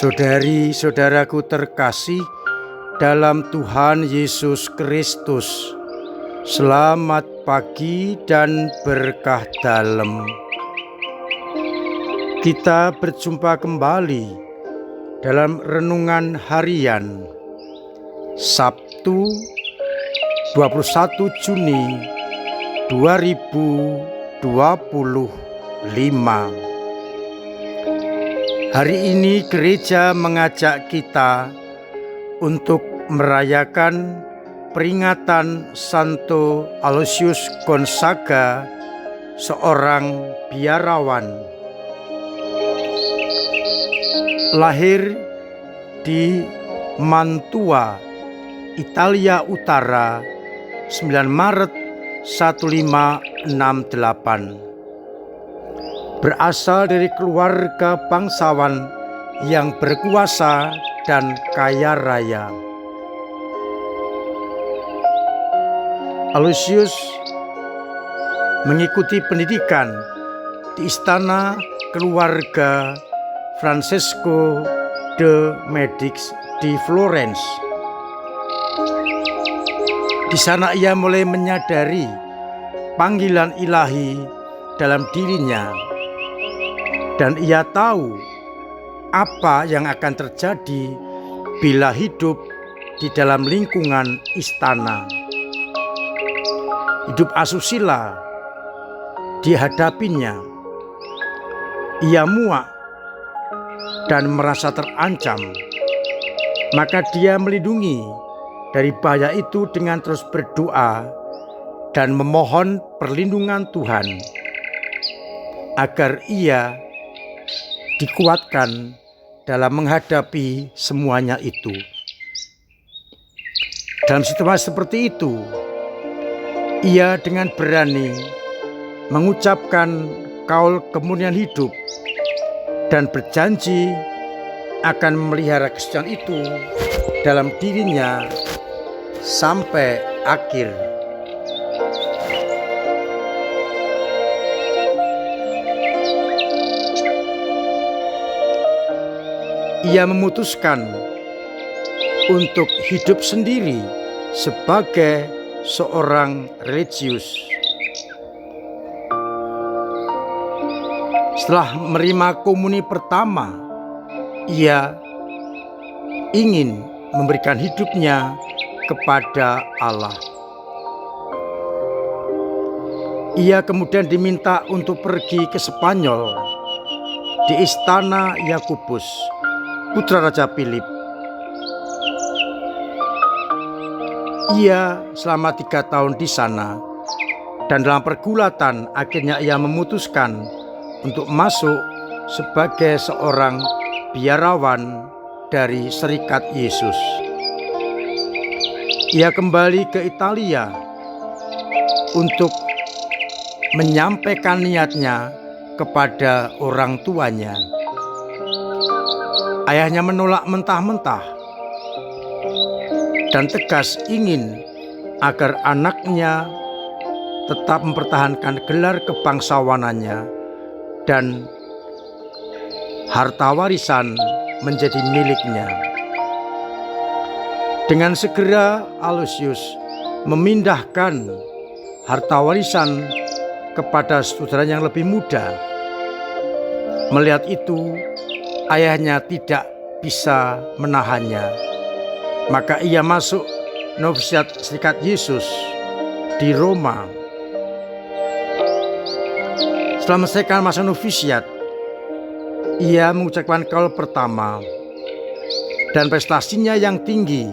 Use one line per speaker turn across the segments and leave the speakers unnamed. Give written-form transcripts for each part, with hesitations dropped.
Saudari-saudaraku terkasih dalam Tuhan Yesus Kristus, selamat pagi dan berkah dalam. Kita berjumpa kembali dalam renungan harian Sabtu 21 Juni 2025. Hari ini gereja mengajak kita untuk merayakan peringatan Santo Aloysius Gonzaga, seorang biarawan. Lahir di Mantua, Italia Utara, 9 Maret 1568. Berasal dari keluarga bangsawan yang berkuasa dan kaya raya. Aloysius mengikuti pendidikan di istana keluarga Francesco de Medici di Florence. Di sana ia mulai menyadari panggilan ilahi dalam dirinya, dan ia tahu apa yang akan terjadi bila hidup di dalam lingkungan istana. Hidup asusila dihadapinya. Ia muak dan merasa terancam. Maka dia melindungi dari bahaya itu dengan terus berdoa dan memohon perlindungan Tuhan agar ia dikuatkan dalam menghadapi semuanya itu. Dalam situasi seperti itu, ia dengan berani mengucapkan kaul kemuliaan hidup dan berjanji akan memelihara kesucian itu dalam dirinya sampai akhir. Ia memutuskan untuk hidup sendiri sebagai seorang religius. Setelah menerima komuni pertama, ia ingin memberikan hidupnya kepada Allah. Ia kemudian diminta untuk pergi ke Spanyol di istana Yakobus, putra Raja Philip. Ia selama 3 tahun di sana, dan dalam pergulatan akhirnya ia memutuskan untuk masuk sebagai seorang biarawan dari Serikat Yesus. Ia kembali ke Italia untuk menyampaikan niatnya kepada orang tuanya. Ayahnya menolak mentah-mentah dan tegas ingin agar anaknya tetap mempertahankan gelar kebangsawanannya dan harta warisan menjadi miliknya. Dengan segera Aloysius memindahkan harta warisan kepada saudara yang lebih muda. Melihat itu, ayahnya tidak bisa menahannya. Maka ia masuk novisiat Serikat Yesus di Roma. Setelah menyelesaikan masa novisiat, ia mengucapkan kaul pertama, dan prestasinya yang tinggi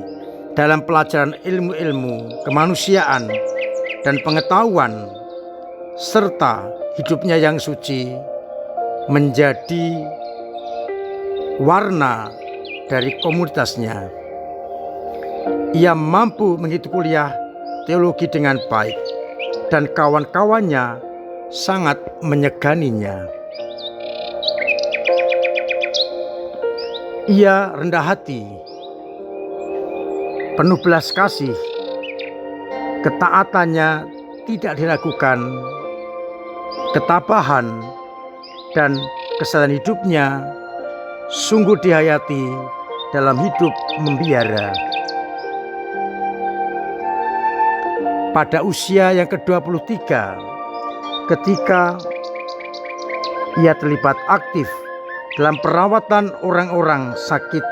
dalam pelajaran ilmu-ilmu kemanusiaan dan pengetahuan serta hidupnya yang suci menjadi warna dari komunitasnya. Ia mampu mengikuti kuliah teologi dengan baik, dan kawan-kawannya sangat menyeganinya. Ia rendah hati, penuh belas kasih, ketaatannya tidak diragukan, ketabahan dan kesadaran hidupnya sungguh dihayati dalam hidup membiara. Pada usia yang ke-23, ketika ia terlibat aktif dalam perawatan orang-orang sakit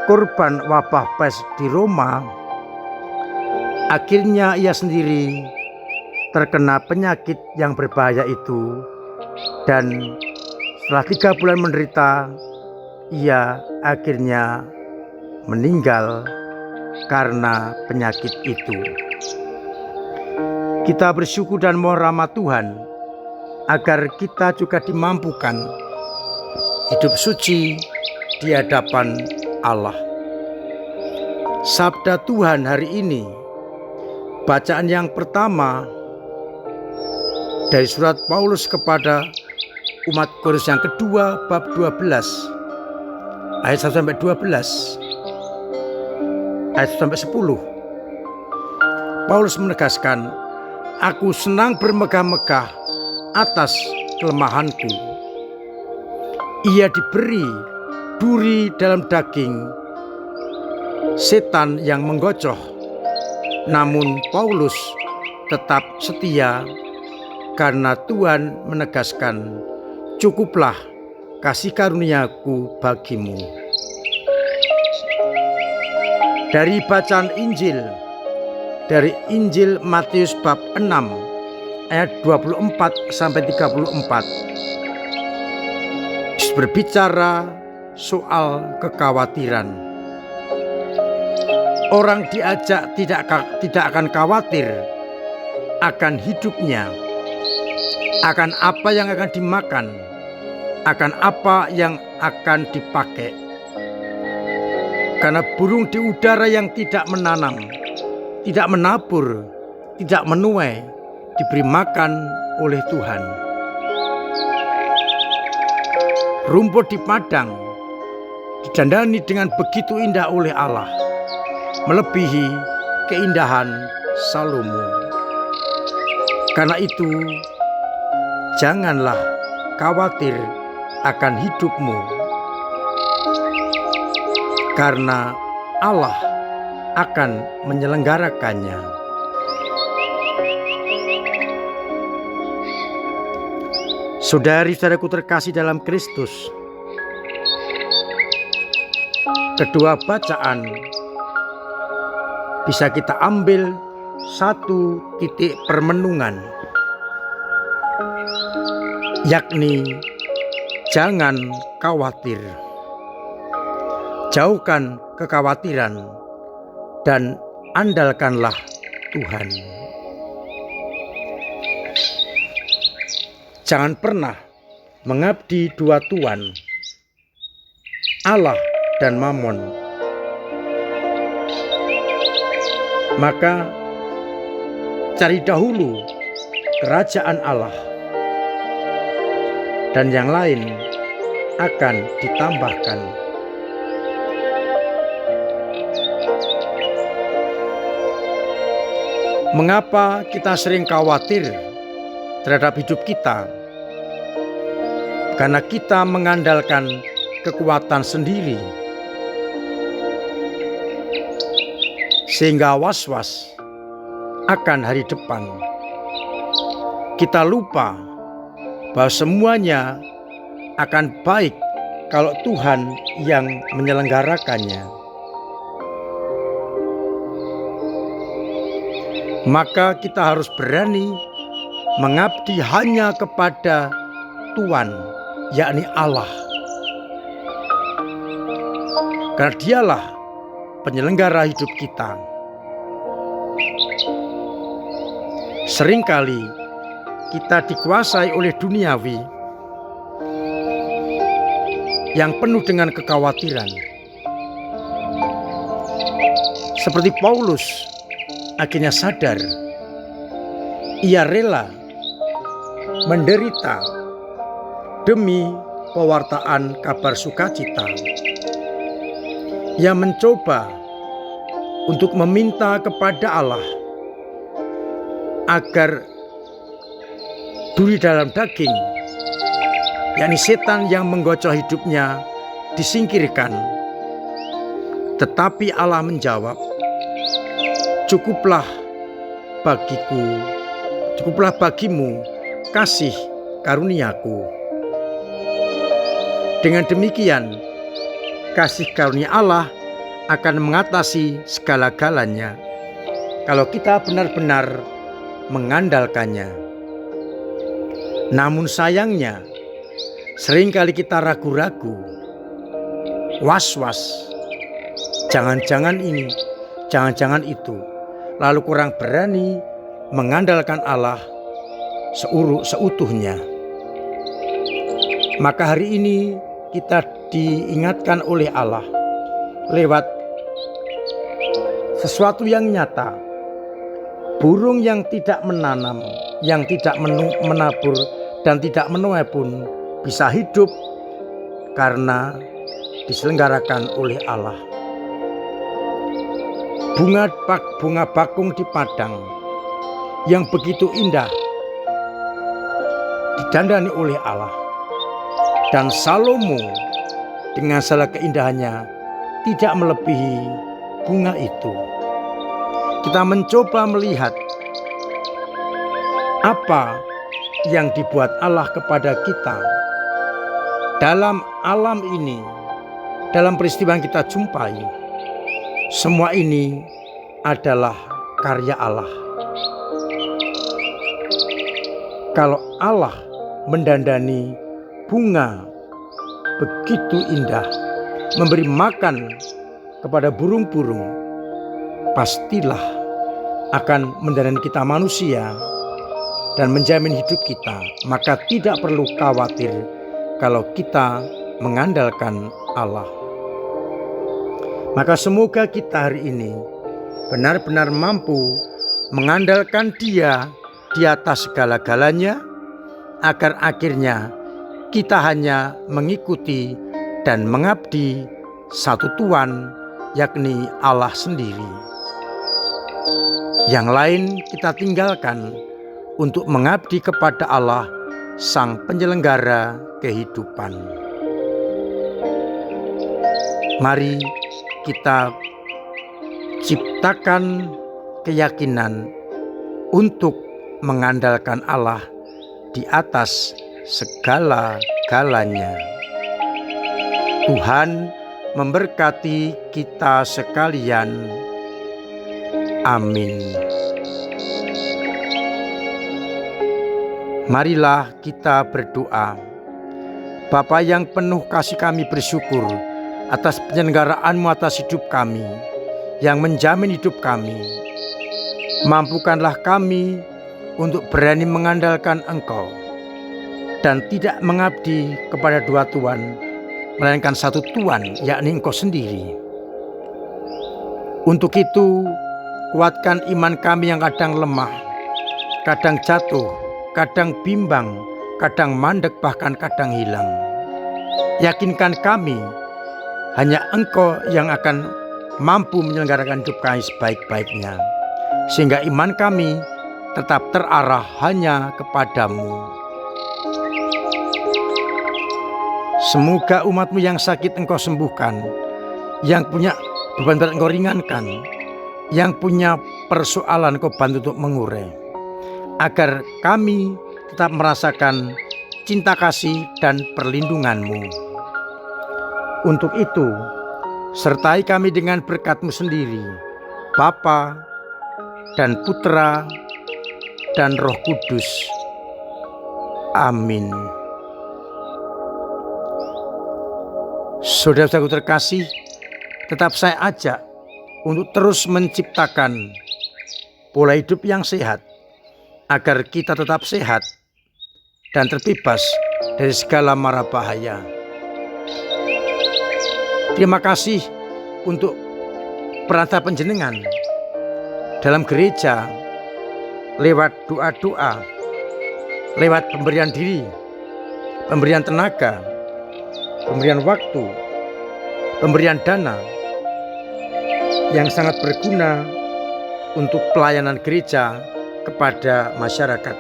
korban wabah pes di Roma, akhirnya ia sendiri terkena penyakit yang berbahaya itu, dan setelah 3 bulan menderita, ia akhirnya meninggal karena penyakit itu. Kita bersyukur dan mohon rahmat Tuhan agar kita juga dimampukan hidup suci di hadapan Allah. Sabda Tuhan hari ini, bacaan yang pertama dari surat Paulus kepada umat Korintus yang kedua bab 12 ayat 1 sampai 12, ayat 1 sampai 10. Paulus menegaskan, "Aku senang bermegah-megah atas kelemahanku. Ia diberi duri dalam daging setan yang menggocoh, namun Paulus tetap setia karena Tuhan menegaskan, 'Cukuplah kasih karuniaku bagimu.'" Dari bacaan Injil dari Injil Matius bab 6 ayat 24 sampai 34 berbicara soal kekhawatiran. Orang diajak tidak akan khawatir akan hidupnya, akan apa yang akan dimakan, akan apa yang akan dipakai. Karena burung di udara yang tidak menanam, tidak menabur, tidak menuai, diberi makan oleh Tuhan. Rumput di padang didandani dengan begitu indah oleh Allah, melebihi keindahan Salomo. Karena itu, janganlah khawatir akan hidupmu, karena Allah akan menyelenggarakannya. Saudari-saudaraku terkasih dalam Kristus, kedua bacaan bisa kita ambil satu titik permenungan, yakni jangan khawatir. Jauhkan kekhawatiran dan andalkanlah Tuhan. Jangan pernah mengabdi dua tuan, Allah dan Mammon. Maka cari dahulu kerajaan Allah, dan yang lain akan ditambahkan. Mengapa kita sering khawatir terhadap hidup kita? Karena kita mengandalkan kekuatan sendiri, sehingga was-was akan hari depan. Kita lupa bahwa semuanya akan baik kalau Tuhan yang menyelenggarakannya. Maka kita harus berani mengabdi hanya kepada Tuhan, yakni Allah. Karena Dialah penyelenggara hidup kita. Seringkali kita dikuasai oleh duniawi yang penuh dengan kekhawatiran. Seperti Paulus akhirnya sadar, ia rela menderita demi pewartaan kabar sukacita. Ia mencoba untuk meminta kepada Allah agar duri dalam daging, yakni setan yang menggocok hidupnya, disingkirkan. Tetapi Allah menjawab, cukuplah bagimu kasih karuniaku. Dengan demikian, kasih karunia Allah akan mengatasi segala-galanya kalau kita benar-benar mengandalkannya. Namun sayangnya, seringkali kita ragu-ragu, was-was, jangan-jangan ini, jangan-jangan itu, lalu kurang berani mengandalkan Allah seutuhnya. Maka hari ini kita diingatkan oleh Allah lewat sesuatu yang nyata. Burung yang tidak menanam, yang tidak menabur dan tidak menuai pun bisa hidup karena diselenggarakan oleh Allah. Bunga bakung di padang yang begitu indah didandani oleh Allah, dan Salomo dengan segala keindahannya tidak melebihi bunga itu. Kita mencoba melihat apa yang dibuat Allah kepada kita dalam alam ini, dalam peristiwa yang kita jumpai. Semua ini adalah karya Allah. Kalau Allah mendandani bunga begitu indah, memberi makan kepada burung-burung, pastilah akan mendandani kita manusia dan menjamin hidup kita. Maka tidak perlu khawatir kalau kita mengandalkan Allah. Maka semoga kita hari ini benar-benar mampu mengandalkan Dia di atas segala-galanya, agar akhirnya kita hanya mengikuti dan mengabdi satu Tuhan, yakni Allah sendiri. Yang lain kita tinggalkan untuk mengabdi kepada Allah, Sang Penyelenggara kehidupan. Mari kita ciptakan keyakinan untuk mengandalkan Allah di atas segala-galanya. Tuhan memberkati kita sekalian. Amin. Marilah kita berdoa. Bapa yang penuh kasih, kami bersyukur atas penyelenggaraanmu atas hidup kami, yang menjamin hidup kami. Mampukanlah kami untuk berani mengandalkan Engkau dan tidak mengabdi kepada dua Tuhan, melainkan satu Tuhan, yakni Engkau sendiri. Untuk itu, kuatkan iman kami yang kadang lemah, kadang jatuh, kadang bimbang, kadang mandek, bahkan kadang hilang. Yakinkan kami, hanya Engkau yang akan mampu menyelenggarakan hidup kami sebaik-baiknya, sehingga iman kami tetap terarah hanya kepadamu. Semoga umat-Mu yang sakit Engkau sembuhkan, yang punya beban berat Engkau ringankan, yang punya persoalan Engkau bantu untuk mengurai, agar kami tetap merasakan cinta kasih dan perlindungan-Mu. Untuk itu, sertai kami dengan berkat-Mu sendiri, Bapa dan Putra dan Roh Kudus. Amin. Saudara-saudaraku terkasih, tetap saya ajak untuk terus menciptakan pola hidup yang sehat, agar kita tetap sehat dan terbebas dari segala mara bahaya. Terima kasih untuk perantara panjenengan dalam gereja, lewat doa-doa, lewat pemberian diri, pemberian tenaga, pemberian waktu, pemberian dana yang sangat berguna untuk pelayanan gereja kepada masyarakat.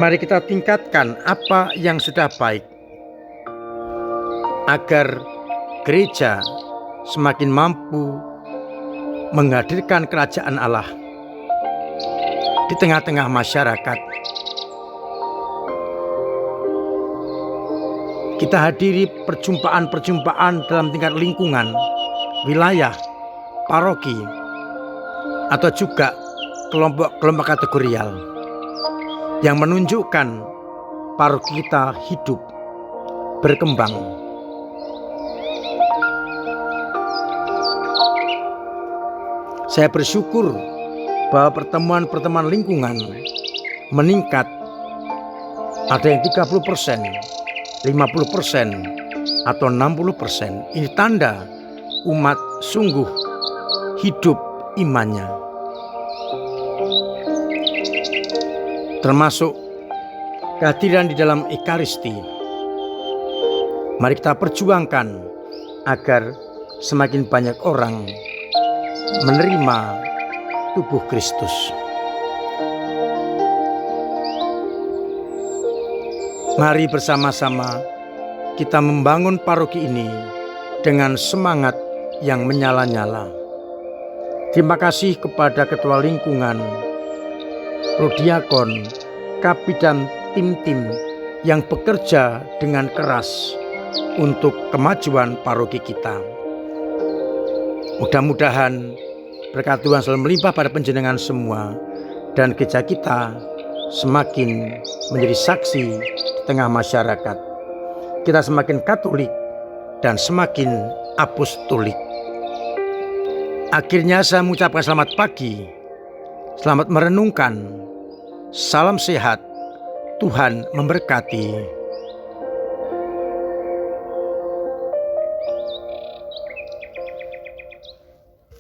Mari kita tingkatkan apa yang sudah baik, agar gereja semakin mampu menghadirkan kerajaan Allah di tengah-tengah masyarakat. Kita hadiri perjumpaan-perjumpaan dalam tingkat lingkungan, wilayah, paroki, atau juga kelompok-kelompok kategorial yang menunjukkan paroki kita hidup, berkembang. Saya bersyukur bahwa pertemuan-pertemuan lingkungan meningkat. Ada yang 30%, 50%, atau 60%. Ini tanda umat sungguh hidup imannya. Termasuk kehadiran di dalam Ekaristi. Mari kita perjuangkan agar semakin banyak orang menerima tubuh Kristus. Mari bersama-sama kita membangun paroki ini dengan semangat yang menyala-nyala. Terima kasih kepada Ketua Lingkungan, Prodiakon, Kapi dan tim-tim yang bekerja dengan keras untuk kemajuan paroki kita. Mudah-mudahan berkat Tuhan selalu melimpah pada panjenengan semua, dan gereja kita semakin menjadi saksi di tengah masyarakat. Kita semakin Katolik dan semakin apostolik. Akhirnya saya mengucapkan selamat pagi, selamat merenungkan, salam sehat, Tuhan memberkati.